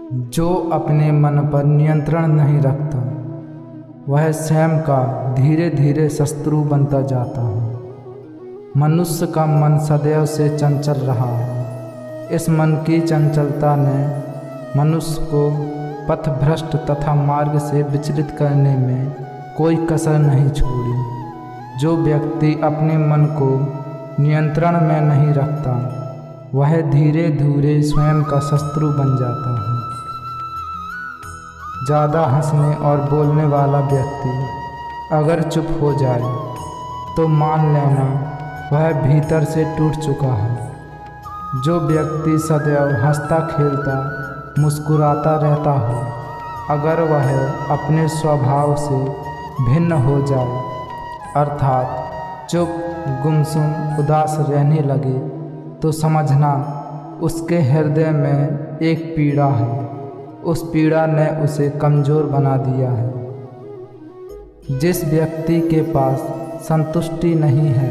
जो अपने मन पर नियंत्रण नहीं रखता वह स्वयं का धीरे धीरे शत्रु बनता जाता है। मनुष्य का मन सदैव से चंचल रहा है। इस मन की चंचलता ने मनुष्य को पथभ्रष्ट तथा मार्ग से विचलित करने में कोई कसर नहीं छोड़ी। जो व्यक्ति अपने मन को नियंत्रण में नहीं रखता वह धीरे धीरे स्वयं का शत्रु बन जाता है। ज़्यादा हंसने और बोलने वाला व्यक्ति अगर चुप हो जाए तो मान लेना वह भीतर से टूट चुका है। जो व्यक्ति सदैव हंसता खेलता मुस्कुराता रहता हो, अगर वह अपने स्वभाव से भिन्न हो जाए अर्थात चुप गुमसुम उदास रहने लगे तो समझना उसके हृदय में एक पीड़ा है। उस पीड़ा ने उसे कमज़ोर बना दिया है। जिस व्यक्ति के पास संतुष्टि नहीं है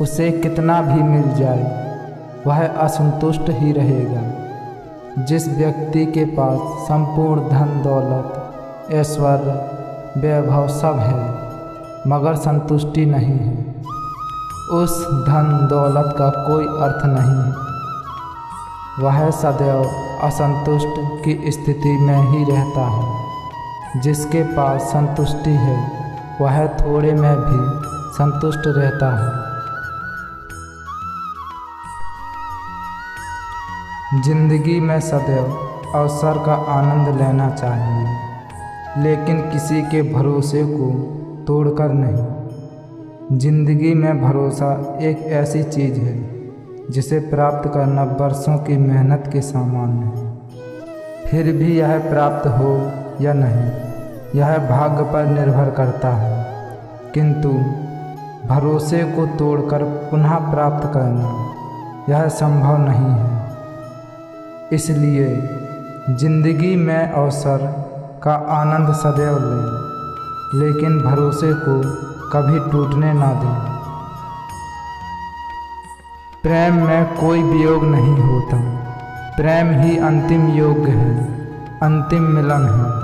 उसे कितना भी मिल जाए वह असंतुष्ट ही रहेगा। जिस व्यक्ति के पास संपूर्ण धन दौलत ऐश्वर्य वैभव सब है मगर संतुष्टि नहीं है, उस धन दौलत का कोई अर्थ नहीं है। वह सदैव असंतुष्ट की स्थिति में ही रहता है। जिसके पास संतुष्टि है वह थोड़े में भी संतुष्ट रहता है। जिंदगी में सदैव अवसर का आनंद लेना चाहिए, लेकिन किसी के भरोसे को तोड़कर नहीं। जिंदगी में भरोसा एक ऐसी चीज़ है जिसे प्राप्त करना वर्षों की मेहनत के समान है। फिर भी यह प्राप्त हो या नहीं यह भाग्य पर निर्भर करता है, किंतु भरोसे को तोड़कर पुनः प्राप्त करना यह संभव नहीं है। इसलिए जिंदगी में अवसर का आनंद सदैव लें, लेकिन भरोसे को कभी टूटने ना दें। प्रेम में कोई वियोग नहीं होता, प्रेम ही अंतिम योग है, अंतिम मिलन है।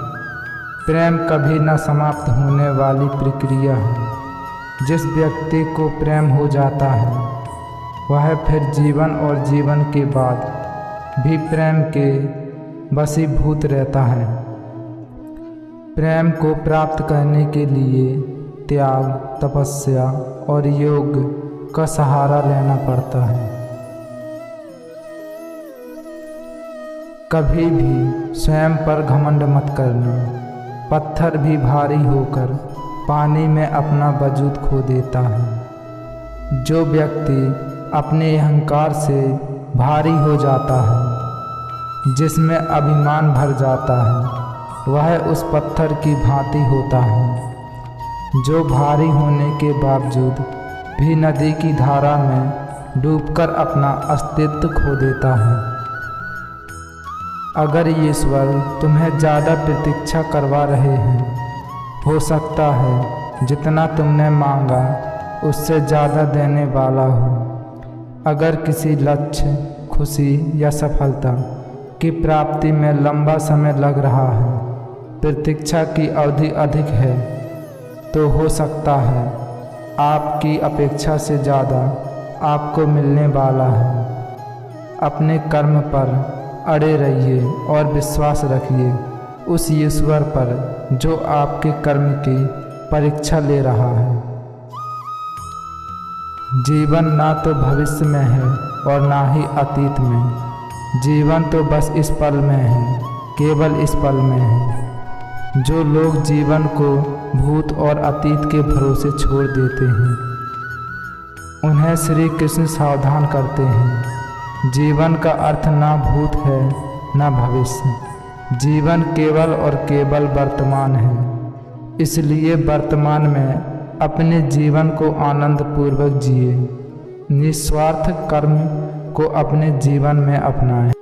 प्रेम कभी न समाप्त होने वाली प्रक्रिया है। जिस व्यक्ति को प्रेम हो जाता है वह फिर जीवन और जीवन के बाद भी प्रेम के वशीभूत रहता है। प्रेम को प्राप्त करने के लिए त्याग, तपस्या और योग का सहारा लेना पड़ता है। कभी भी स्वयं पर घमंड मत करना। पत्थर भी भारी होकर पानी में अपना वजूद खो देता है। जो व्यक्ति अपने अहंकार से भारी हो जाता है, जिसमें अभिमान भर जाता है, वह उस पत्थर की भांति होता है जो भारी होने के बावजूद भी नदी की धारा में डूबकर अपना अस्तित्व खो देता है। अगर ईश्वर तुम्हें ज़्यादा प्रतीक्षा करवा रहे हैं, हो सकता है जितना तुमने मांगा उससे ज़्यादा देने वाला हो। अगर किसी लक्ष्य, खुशी या सफलता की प्राप्ति में लंबा समय लग रहा है, प्रतीक्षा की अवधि अधिक है, तो हो सकता है आपकी अपेक्षा से ज़्यादा आपको मिलने वाला है। अपने कर्म पर अड़े रहिए और विश्वास रखिए उस ईश्वर पर जो आपके कर्म की परीक्षा ले रहा है। जीवन ना तो भविष्य में है और ना ही अतीत में। जीवन तो बस इस पल में है, केवल इस पल में है। जो लोग जीवन को भूत और अतीत के भरोसे छोड़ देते हैं उन्हें श्री कृष्ण सावधान करते हैं। जीवन का अर्थ ना भूत है ना भविष्य, जीवन केवल और केवल वर्तमान है। इसलिए वर्तमान में अपने जीवन को आनंद पूर्वक जिए, निस्वार्थ कर्म को अपने जीवन में अपनाएं।